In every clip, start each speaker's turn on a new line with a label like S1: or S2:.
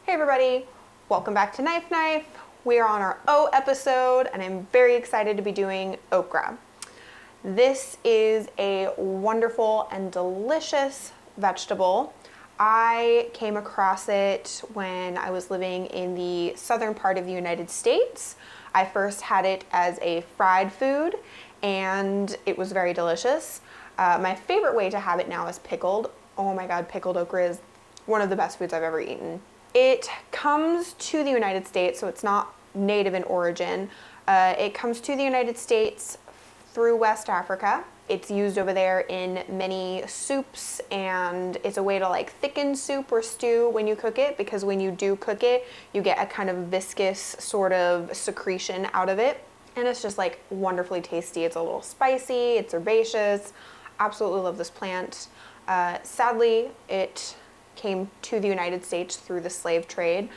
S1: Hey everybody, welcome back to Knife Knife. We are on our O episode and I'm very excited to be doing okra. This is a wonderful and delicious vegetable. I came across it when I was living in the southern part of the United States. I first had it as a fried food and it was very delicious. My favorite way to have it now is pickled. Oh my God, pickled okra is one of the best foods I've ever eaten. It comes to the United States, so it's not native in origin. It comes to the United States through West Africa. It's used over there in many soups, and it's a way to like thicken soup or stew when you cook it, because when you do cook it, you get a kind of viscous sort of secretion out of it. And it's just like wonderfully tasty. It's a little spicy, it's herbaceous. Absolutely love this plant. Sadly, it came to the United States through the slave trade.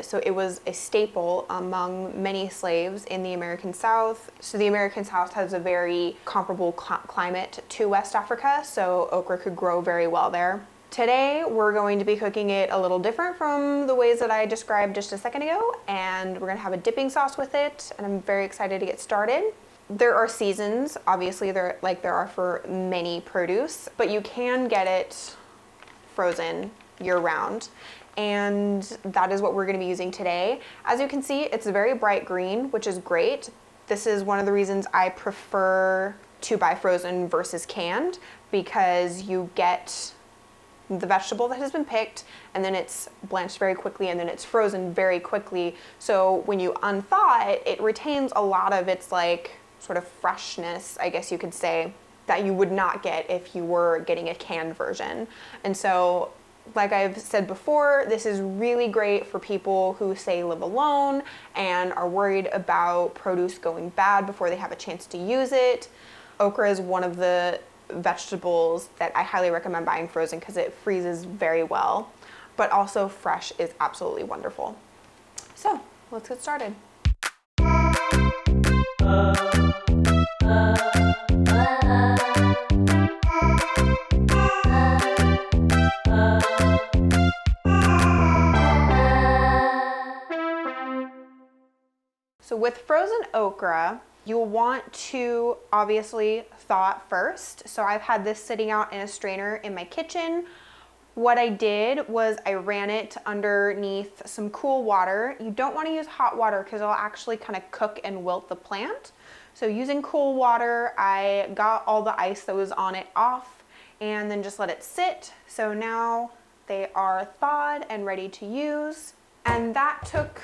S1: So it was a staple among many slaves in the American South. So the American South has a very comparable climate to West Africa, so okra could grow very well there. Today, we're going to be cooking it a little different from the ways that I described just a second ago, and we're gonna have a dipping sauce with it, and I'm very excited to get started. There are seasons, obviously, there are for many produce, but you can get it frozen year-round, and that is what we're going to be using today. As you can see, it's very bright green, which is great. This is one of the reasons I prefer to buy frozen versus canned, because you get the vegetable that has been picked and then it's blanched very quickly and then it's frozen very quickly. So when you unthaw it, it retains a lot of its like sort of freshness, I guess you could say, that you would not get if you were getting a canned version. And so, like I've said before, this is really great for people who say live alone and are worried about produce going bad before they have a chance to use it. Okra is one of the vegetables that I highly recommend buying frozen because it freezes very well, but also fresh is absolutely wonderful. So let's get started. So with frozen okra, you'll want to obviously thaw it first. So I've had this sitting out in a strainer in my kitchen. What I did was I ran it underneath some cool water. You don't want to use hot water because it'll actually kind of cook and wilt the plant. So using cool water, I got all the ice that was on it off and then just let it sit. So now they are thawed and ready to use. And that took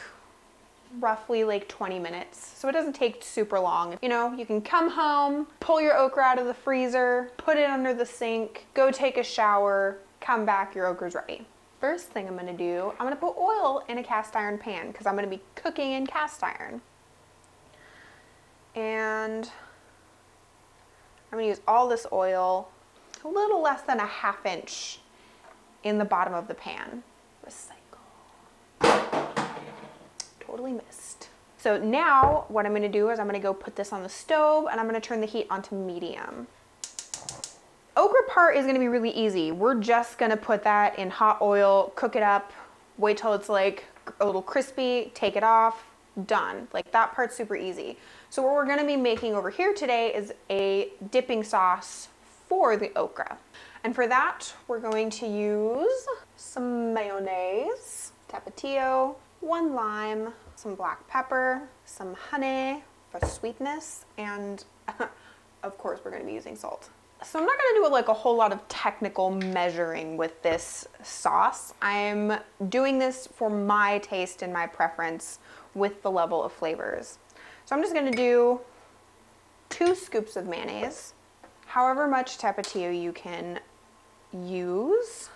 S1: roughly like 20 minutes. So it doesn't take super long. You know, you can come home, pull your okra out of the freezer, put it under the sink, go take a shower, come back, your okra's ready. First thing I'm gonna do, I'm gonna put oil in a cast iron pan because I'm gonna be cooking in cast iron. And I'm gonna use all this oil, a little less than a ½ inch in the bottom of the pan. Recycle. Totally missed. So now what I'm gonna do is I'm gonna go put this on the stove and I'm gonna turn the heat onto medium. Okra part is gonna be really easy. We're just gonna put that in hot oil, cook it up, wait till it's like a little crispy, take it off, done. Like that part's super easy. So what we're gonna be making over here today is a dipping sauce for the okra. And for that, we're going to use some mayonnaise, tapatio, 1 lime, some black pepper, some honey for sweetness, and of course we're going to be using salt. So I'm not going to do like a whole lot of technical measuring with this sauce. I'm doing this for my taste and my preference with the level of flavors. So I'm just going to do 2 scoops of mayonnaise, however much tapatio you can use.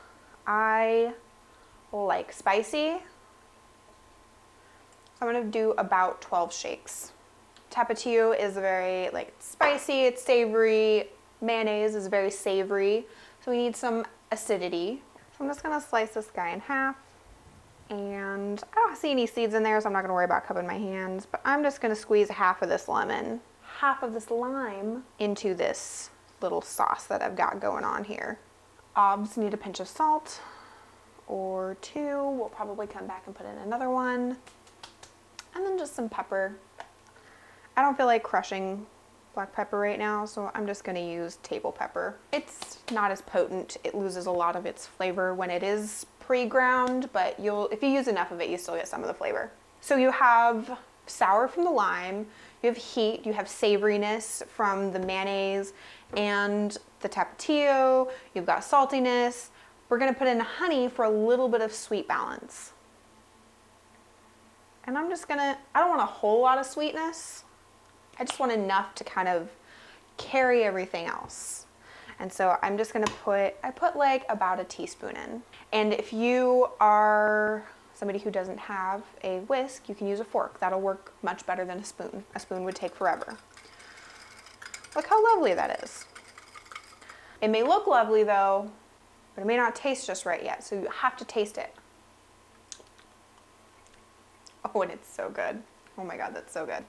S1: I like spicy. I'm gonna do about 12 shakes. Tapatio is very like spicy, it's savory. Mayonnaise is very savory, so we need some acidity. So I'm just gonna slice this guy in half, and I don't see any seeds in there, so I'm not gonna worry about cupping my hands, but I'm just gonna squeeze half of this lemon, half of this lime into this little sauce that I've got going on here. Obs need a pinch of salt, or two. We'll probably come back and put in another one. And then just some pepper. I don't feel like crushing black pepper right now, so I'm just gonna use table pepper. It's not as potent. It loses a lot of its flavor when it is pre-ground, but if you use enough of it, you still get some of the flavor. So you have sour from the lime, you have heat, you have savoriness from the mayonnaise and the tapatio, you've got saltiness. We're gonna put in honey for a little bit of sweet balance. And I don't want a whole lot of sweetness. I just want enough to kind of carry everything else. And so I'm just gonna I put like about a teaspoon in. And if you are somebody who doesn't have a whisk, you can use a fork. That'll work much better than a spoon. A spoon would take forever. Look how lovely that is. It may look lovely though, but it may not taste just right yet. So you have to taste it. Oh, and it's so good. Oh my God, that's so good.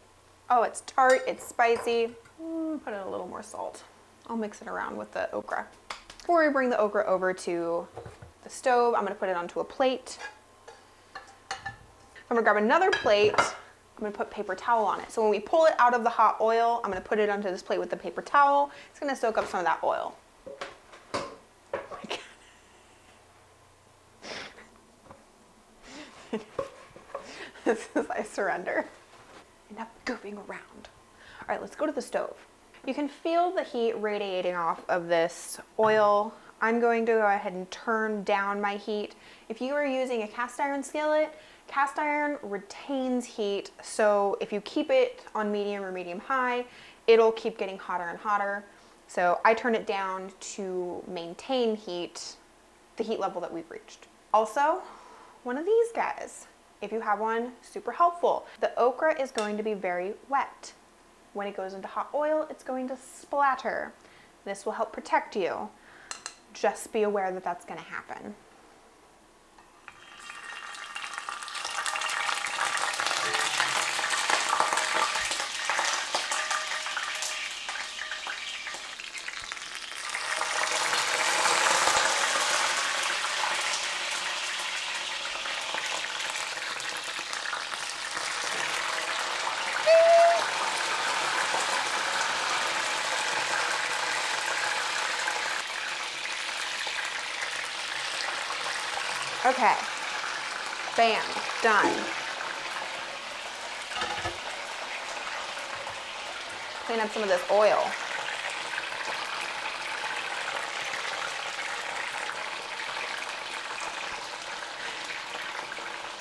S1: Oh, it's tart, it's spicy. Put in a little more salt. I'll mix it around with the okra. Before we bring the okra over to the stove, I'm gonna put it onto a plate. I'm gonna grab another plate. I'm gonna put paper towel on it. So when we pull it out of the hot oil, I'm gonna put it onto this plate with the paper towel. It's gonna soak up some of that oil. This is, I surrender. Enough goofing around. All right, let's go to the stove. You can feel the heat radiating off of this oil. I'm going to go ahead and turn down my heat. If you are using a cast iron skillet, cast iron retains heat. So if you keep it on medium or medium high, it'll keep getting hotter and hotter. So I turn it down to maintain heat, the heat level that we've reached. Also, one of these guys. If you have one, super helpful. The okra is going to be very wet. When it goes into hot oil, it's going to splatter. This will help protect you. Just be aware that that's going to happen. Okay, bam, done. Clean up some of this oil.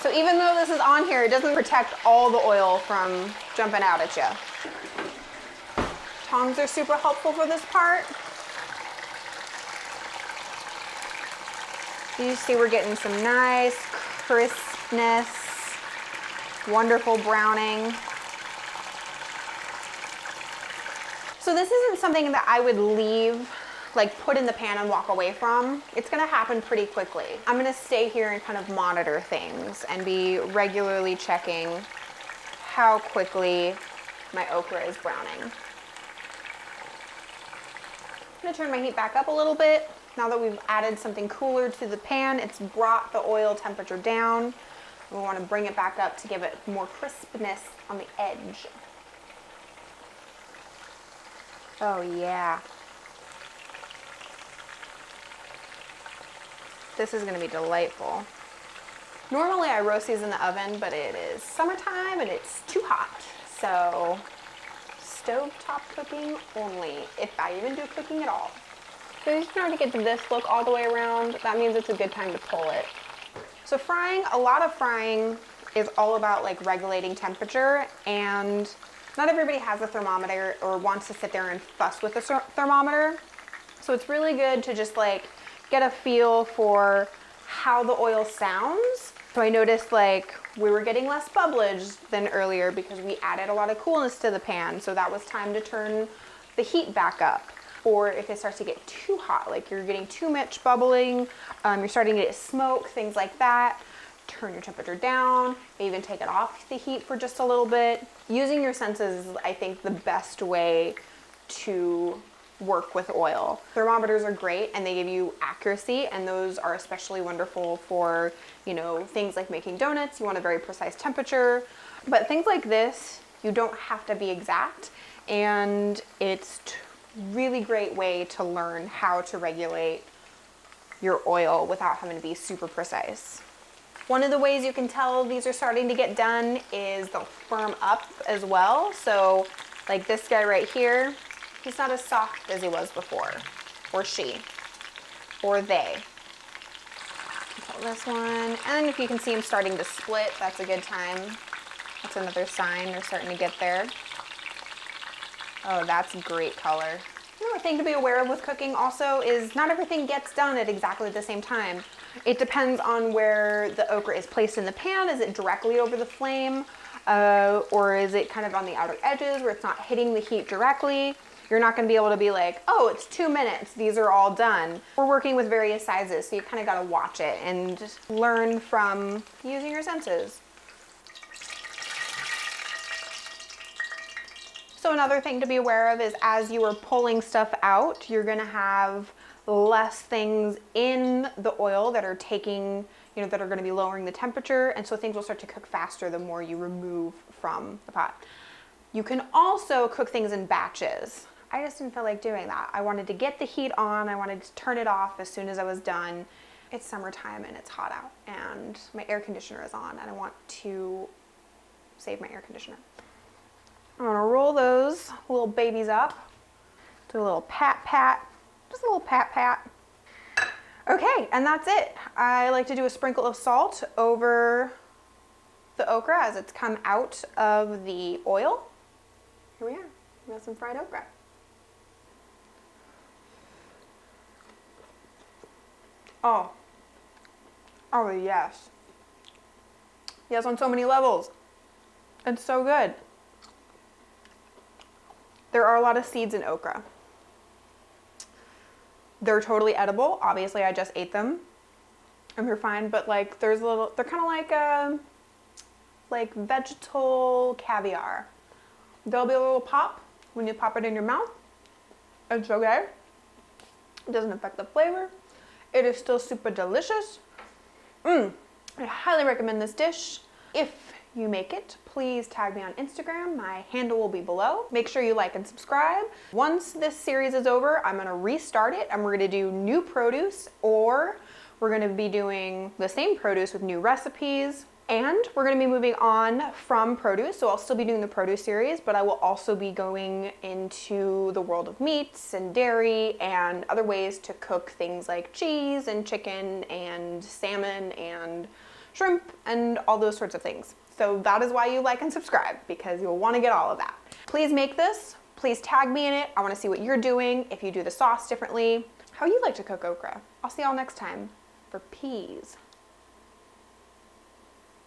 S1: So even though this is on here, it doesn't protect all the oil from jumping out at you. Tongs are super helpful for this part. You see we're getting some nice crispness, wonderful browning. So this isn't something that I would leave, like put in the pan and walk away from. It's gonna happen pretty quickly. I'm gonna stay here and kind of monitor things and be regularly checking how quickly my okra is browning. I'm gonna turn my heat back up a little bit. Now that we've added something cooler to the pan, it's brought the oil temperature down. We want to bring it back up to give it more crispness on the edge. Oh yeah. This is going to be delightful. Normally I roast these in the oven, but it is summertime and it's too hot. So stovetop cooking only, if I even do cooking at all. So you start to get to this look all the way around, that means it's a good time to pull it. So frying, a lot of frying is all about like regulating temperature, and not everybody has a thermometer or wants to sit there and fuss with a thermometer. So it's really good to just like get a feel for how the oil sounds. So I noticed like we were getting less bubblage than earlier because we added a lot of coolness to the pan. So that was time to turn the heat back up. Or if it starts to get too hot, like you're getting too much bubbling, you're starting to get smoke, things like that, turn your temperature down, even take it off the heat for just a little bit. Using your senses is, I think, the best way to work with oil. Thermometers are great and they give you accuracy, and those are especially wonderful for, you know, things like making donuts. You want a very precise temperature, but things like this, you don't have to be exact, and it's really great way to learn how to regulate your oil without having to be super precise. One of the ways you can tell these are starting to get done is they'll firm up as well. So like this guy right here, he's not as soft as he was before, or she, or they. Pull this one, and then if you can see him starting to split, that's a good time. That's another sign they're starting to get there. Oh, that's great color. Another thing to be aware of with cooking also is not everything gets done at exactly the same time. It depends on where the okra is placed in the pan. Is it directly over the flame? Or is it kind of on the outer edges where it's not hitting the heat directly? You're not gonna be able to be like, oh, it's 2 minutes, these are all done. We're working with various sizes, so you kind of gotta watch it and just learn from using your senses. So another thing to be aware of is as you are pulling stuff out, you're gonna have less things in the oil that are taking, you know, that are gonna be lowering the temperature, and so things will start to cook faster the more you remove from the pot. You can also cook things in batches. I just didn't feel like doing that. I wanted to get the heat on, I wanted to turn it off as soon as I was done. It's summertime and it's hot out, and my air conditioner is on, and I want to save my air conditioner. I'm gonna roll those little babies up, do a little pat pat, just a little pat pat. Okay, and that's it. I like to do a sprinkle of salt over the okra as it's come out of the oil. Here we are, we got some fried okra. Oh yes. Yes, on so many levels. It's so good. There are a lot of seeds in okra. They're totally edible. Obviously, I just ate them and they're fine, but like there's a little, they're kind of like vegetal caviar. There'll be a little pop when you pop it in your mouth. It's okay. It doesn't affect the flavor. It is still super delicious. I highly recommend this dish. If you make it, please tag me on Instagram. My handle will be below. Make sure you like and subscribe. Once this series is over, I'm gonna restart it and we're gonna do new produce, or we're gonna be doing the same produce with new recipes. And we're gonna be moving on from produce, so I'll still be doing the produce series, but I will also be going into the world of meats and dairy and other ways to cook things like cheese and chicken and salmon and shrimp and all those sorts of things. So that is why you like and subscribe, because you'll want to get all of that. Please make this. Please tag me in it. I want to see what you're doing, if you do the sauce differently, how you like to cook okra. I'll see y'all next time for peas.